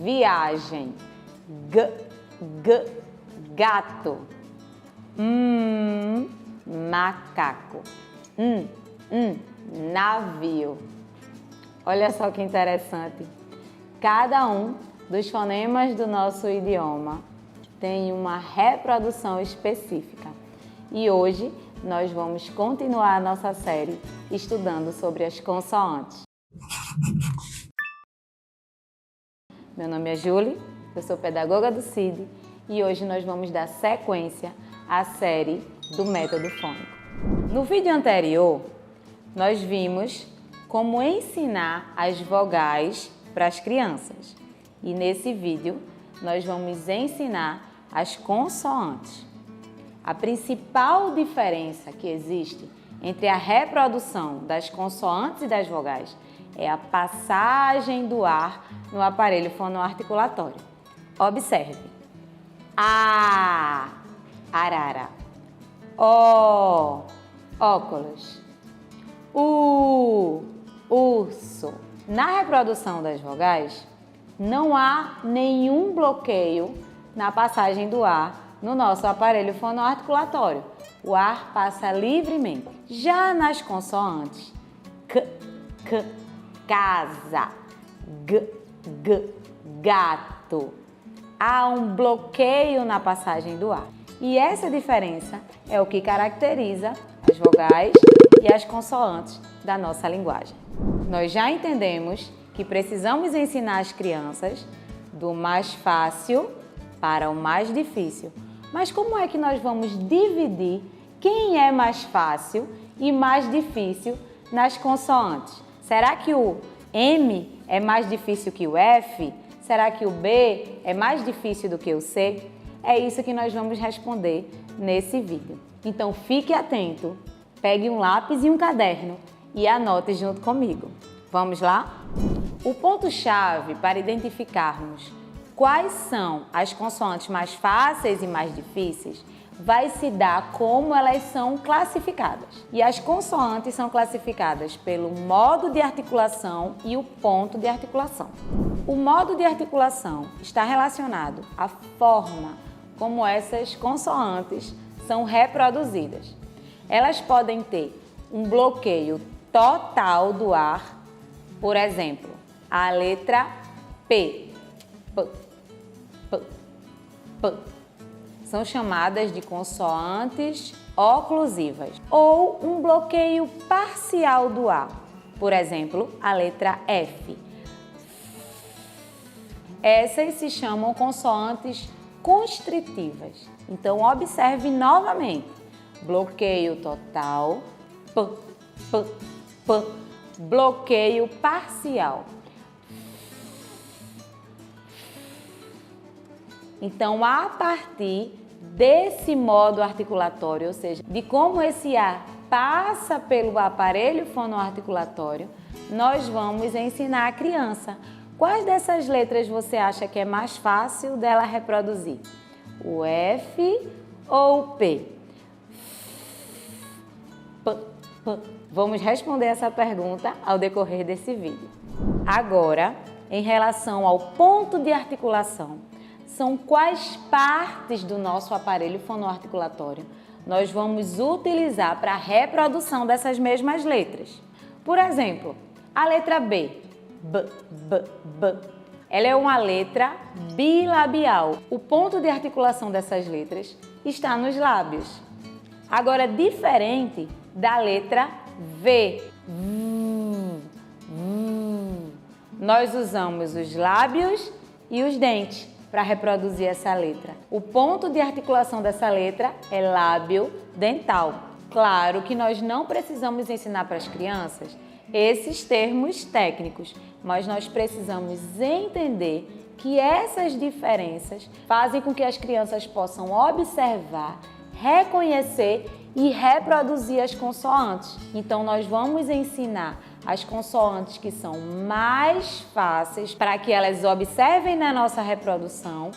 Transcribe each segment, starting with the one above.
viagem. Gato. Macaco. Navio. Olha só que interessante. Cada um dos fonemas do nosso idioma tem uma reprodução específica. E hoje nós vamos continuar a nossa série estudando sobre as consoantes. Meu nome é Julie, eu sou pedagoga do CID e hoje nós vamos dar sequência à série do método fônico. No vídeo anterior, nós vimos como ensinar as vogais para as crianças. E nesse vídeo, nós vamos ensinar as consoantes. A principal diferença que existe entre a reprodução das consoantes e das vogais é a passagem do ar no aparelho fonoarticulatório. Observe. A, arara. O, óculos. U, urso. Na reprodução das vogais, não há nenhum bloqueio na passagem do ar no nosso aparelho fonoarticulatório. O ar passa livremente. Já nas consoantes, casa, gato, há um bloqueio na passagem do ar. E essa diferença é o que caracteriza as vogais e as consoantes da nossa linguagem. Nós já entendemos que precisamos ensinar as crianças do mais fácil para o mais difícil. Mas como é que nós vamos dividir quem é mais fácil e mais difícil nas consoantes? Será que o M é mais difícil que o F? Será que o B é mais difícil do que o C? É isso que nós vamos responder nesse vídeo. Então fique atento, pegue um lápis e um caderno e anote junto comigo. Vamos lá? O ponto-chave para identificarmos quais são as consoantes mais fáceis e mais difíceis vai se dar como elas são classificadas. E as consoantes são classificadas pelo modo de articulação e o ponto de articulação. O modo de articulação está relacionado à forma como essas consoantes são reproduzidas. Elas podem ter um bloqueio total do ar, por exemplo, a letra P. São chamadas de consoantes oclusivas. Ou um bloqueio parcial do ar, por exemplo, a letra F. Essas se chamam consoantes constritivas. Então, observe novamente. Bloqueio total, bloqueio parcial. Então, a partir desse modo articulatório, ou seja, de como esse ar passa pelo aparelho fonoarticulatório, nós vamos ensinar a criança quais dessas letras você acha que é mais fácil dela reproduzir, o F ou o P? Vamos responder essa pergunta ao decorrer desse vídeo. Agora, em relação ao ponto de articulação, são quais partes do nosso aparelho fonoarticulatório nós vamos utilizar para a reprodução dessas mesmas letras. Por exemplo, a letra B, B. Ela é uma letra bilabial. O ponto de articulação dessas letras está nos lábios. Agora, diferente da letra V. Nós usamos os lábios e os dentes para reproduzir essa letra. O ponto de articulação dessa letra é lábio dental. Claro que nós não precisamos ensinar para as crianças esses termos técnicos, mas nós precisamos entender que essas diferenças fazem com que as crianças possam observar, reconhecer e reproduzir as consoantes. Então, nós vamos ensinar as consoantes que são mais fáceis para que elas observem na nossa reprodução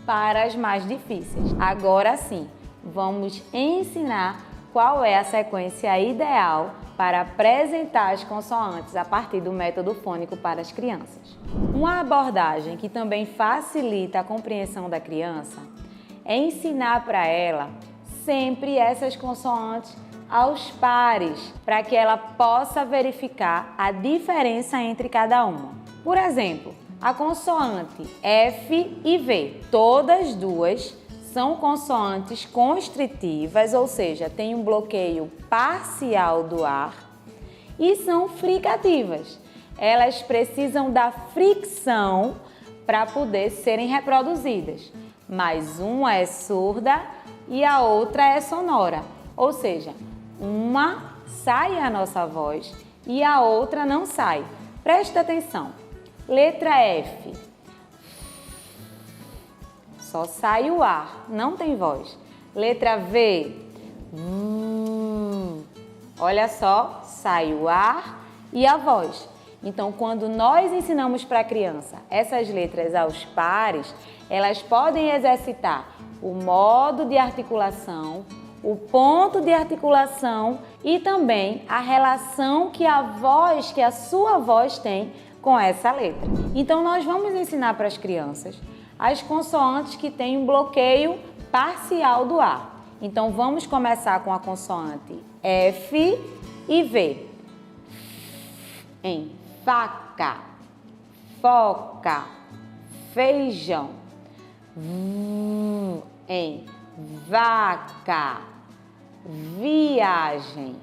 para as mais difíceis. Agora sim, vamos ensinar qual é a sequência ideal para apresentar as consoantes a partir do método fônico para as crianças. Uma abordagem que também facilita a compreensão da criança é ensinar para ela sempre essas consoantes aos pares, para que ela possa verificar a diferença entre cada uma. Por exemplo, a consoante F e V, todas duas são consoantes constritivas, ou seja, tem um bloqueio parcial do ar, e são fricativas. Elas precisam da fricção para poder serem reproduzidas, mas uma é surda e a outra é sonora, ou seja, uma sai a nossa voz e a outra não sai. Presta atenção. Letra F. Só sai o ar, não tem voz. Letra V. Olha só, sai o ar e a voz. Então, quando nós ensinamos para a criança essas letras aos pares, elas podem exercitar o modo de articulação, o ponto de articulação e também a relação que a sua voz tem com essa letra. Então, nós vamos ensinar para as crianças as consoantes que têm um bloqueio parcial do ar. Então, vamos começar com a consoante F e V. Em faca, foca, feijão. Em vaca, viagem.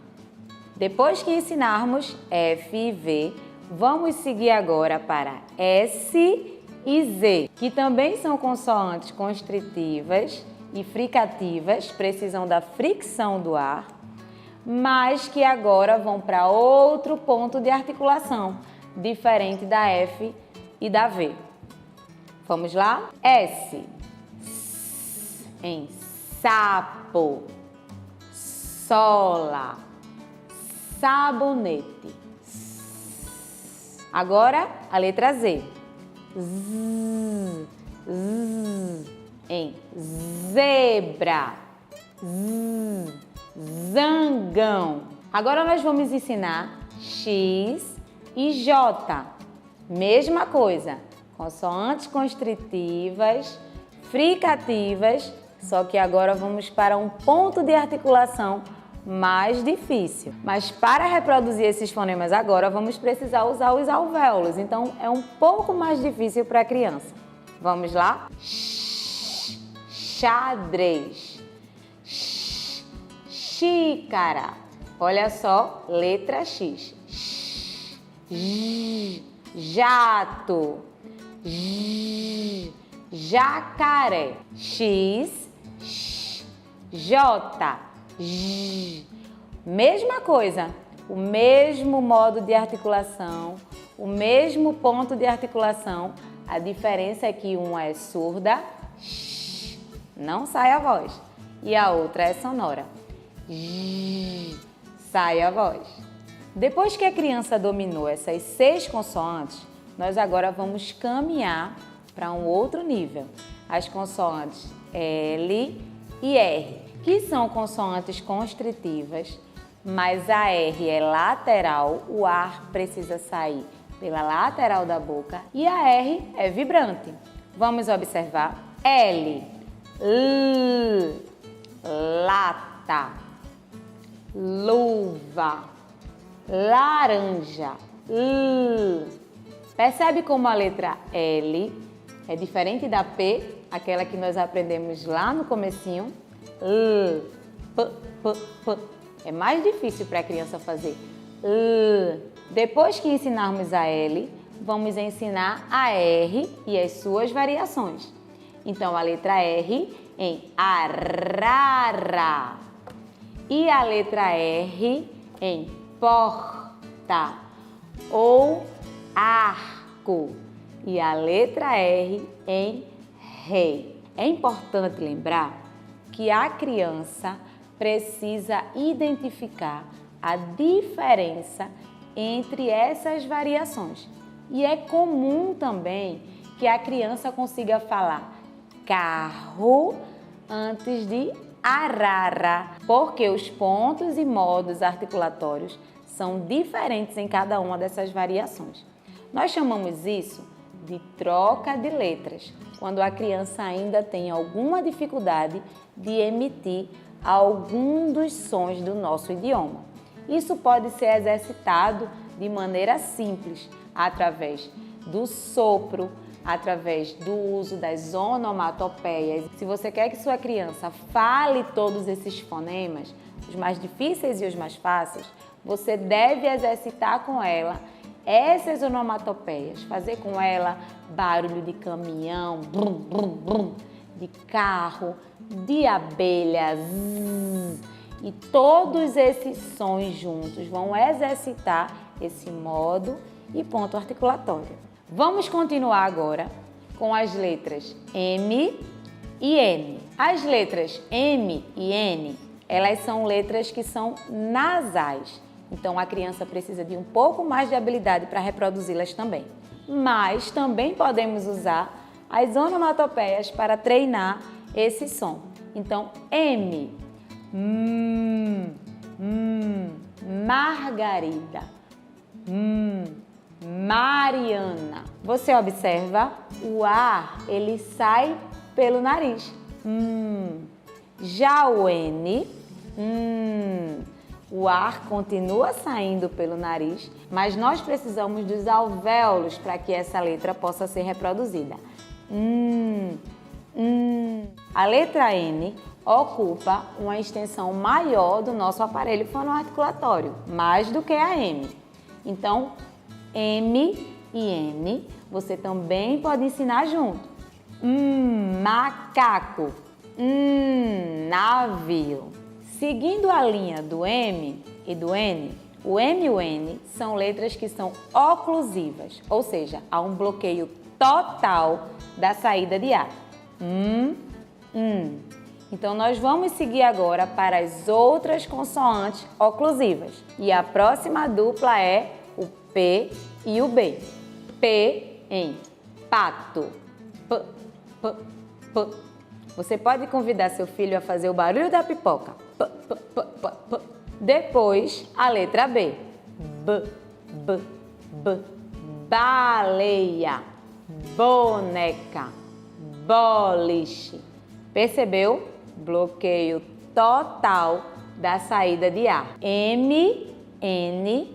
Depois que ensinarmos F e V, vamos seguir agora para S e Z, que também são consoantes constritivas e fricativas, precisam da fricção do ar, mas que agora vão para outro ponto de articulação, diferente da F e da V. Vamos lá? S. Em sapo, sola, sabonete. Agora a letra Z. Em zebra, zangão. Agora nós vamos ensinar X e J. Mesma coisa, consoantes constritivas, fricativas, só que agora vamos para um ponto de articulação mais difícil. Mas para reproduzir esses fonemas agora, vamos precisar usar os alvéolos, então é um pouco mais difícil para a criança. Vamos lá? Xadrez, xícara. Olha só, letra X. Jato, jacaré. X, J, mesma coisa, o mesmo modo de articulação, o mesmo ponto de articulação. A diferença é que uma é surda, não sai a voz, e a outra é sonora, sai a voz. Depois que a criança dominou essas 6 consoantes, nós agora vamos caminhar para um outro nível, as consoantes L e R, que são consoantes constritivas, mas a R é lateral, o ar precisa sair pela lateral da boca, e a R é vibrante. Vamos observar. L, lata, luva, laranja. Percebe como a letra L é diferente da P, aquela que nós aprendemos lá no comecinho? P. É mais difícil para a criança fazer. Depois que ensinarmos a L, vamos ensinar a R e as suas variações. Então, a letra R em arara e a letra R em porta ou arco e a letra R em rei. É importante lembrar que a criança precisa identificar a diferença entre essas variações. E é comum também que a criança consiga falar carro antes de arara. porque os pontos e modos articulatórios são diferentes em cada uma dessas variações. Nós chamamos isso de troca de letras, quando a criança ainda tem alguma dificuldade de emitir algum dos sons do nosso idioma. Isso pode ser exercitado de maneira simples, através do sopro, através do uso das onomatopeias. Se você quer que sua criança fale todos esses fonemas, os mais difíceis e os mais fáceis, você deve exercitar com ela essas onomatopeias, fazer com ela barulho de caminhão, brum, brum, brum, de carro, de abelha, zzz, e todos esses sons juntos vão exercitar esse modo e ponto articulatório. Vamos continuar agora com as letras M e N. As letras M e N, elas são letras que são nasais. Então, a criança precisa de um pouco mais de habilidade para reproduzi-las também. Mas também podemos usar as onomatopeias para treinar esse som. Então, M, Margarida, Mariana. Você observa, o ar, ele sai pelo nariz. Já o N, o ar continua saindo pelo nariz, mas nós precisamos dos alvéolos para que essa letra possa ser reproduzida. A letra N ocupa uma extensão maior do nosso aparelho fonoarticulatório, mais do que a M. Então, M e N, você também pode ensinar junto. Macaco, navio. Seguindo a linha do M e do N, o M e o N são letras que são oclusivas, ou seja, há um bloqueio total da saída de ar. Então, nós vamos seguir agora para as outras consoantes oclusivas. E a próxima dupla é o P e o B. P em pato. P, P, P. Você pode convidar seu filho a fazer o barulho da pipoca. P, P, P, P, P. Depois, a letra B. B, B, B. Baleia, boneca, boliche. Percebeu? Bloqueio total da saída de ar. M, N,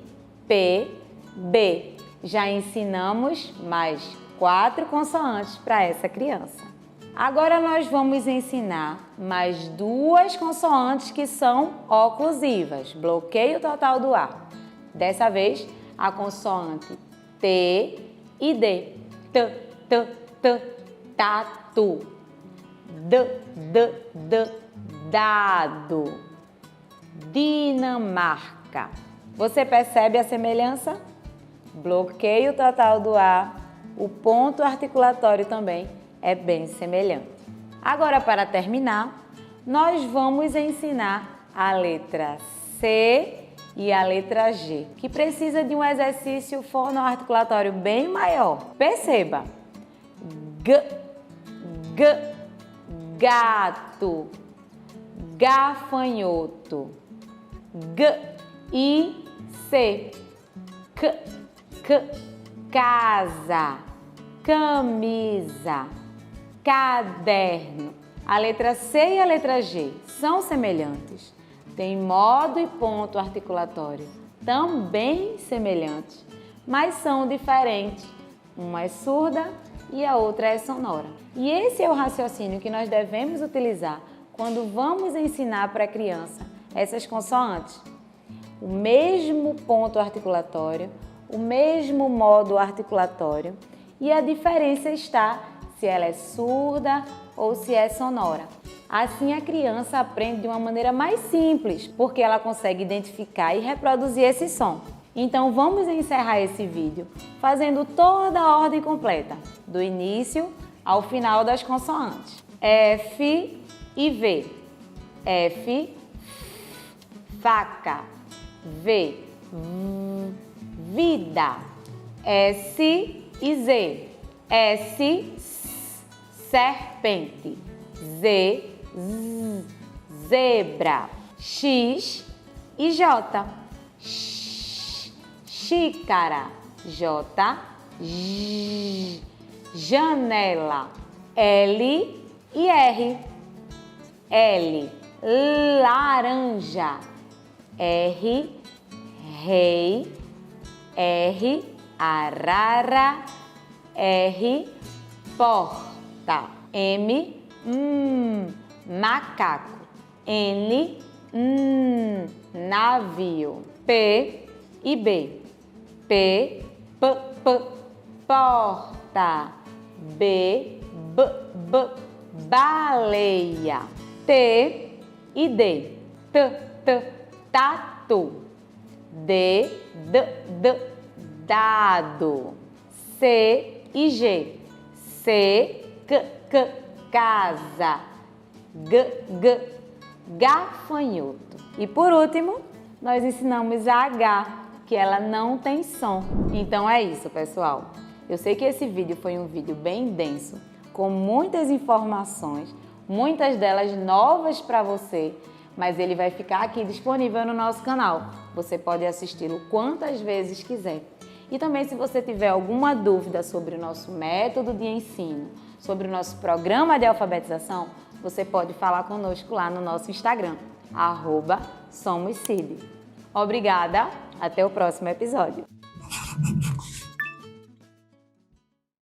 P, B. Já ensinamos mais 4 consoantes para essa criança. Agora nós vamos ensinar mais 2 consoantes que são oclusivas, bloqueio total do ar. Dessa vez, a consoante T e D. T, T, T, tatu. D, D, D, dado. Dinamarca. Você percebe a semelhança? Bloqueio total do ar, o ponto articulatório também é bem semelhante. Agora, para terminar, nós vamos ensinar a letra C e a letra G, que precisa de um exercício fonoarticulatório bem maior. Perceba. G, G, gato, gafanhoto. G, I, C. K, K, casa, camisa, caderno. A letra C e a letra G são semelhantes. Tem modo e ponto articulatório também semelhantes, mas são diferentes. Uma é surda e a outra é sonora. E esse é o raciocínio que nós devemos utilizar quando vamos ensinar para a criança essas consoantes. O mesmo ponto articulatório, o mesmo modo articulatório, e a diferença está se ela é surda ou se é sonora. Assim, a criança aprende de uma maneira mais simples, porque ela consegue identificar e reproduzir esse som. Então, vamos encerrar esse vídeo fazendo toda a ordem completa, do início ao final das consoantes. F e V. F, faca. V, vida. S e Z. S, serpente. Z, zebra. X e J. Xícara, J, J. Janela, L e R. L, laranja, R, rei, R, arara, R, porta, M, macaco, N, navio, P e B. P, porta, B, baleia, T e D. Tatu, D, dado, C e G. C, casa, gafanhoto. E por último, nós ensinamos a H, que ela não tem som. Então é isso, pessoal. Eu sei que esse vídeo foi um vídeo bem denso, com muitas informações, muitas delas novas para você, mas ele vai ficar aqui disponível no nosso canal. Você pode assisti-lo quantas vezes quiser. E também, se você tiver alguma dúvida sobre o nosso método de ensino, sobre o nosso programa de alfabetização, você pode falar conosco lá no nosso Instagram, @SomosCid. Obrigada, até o próximo episódio.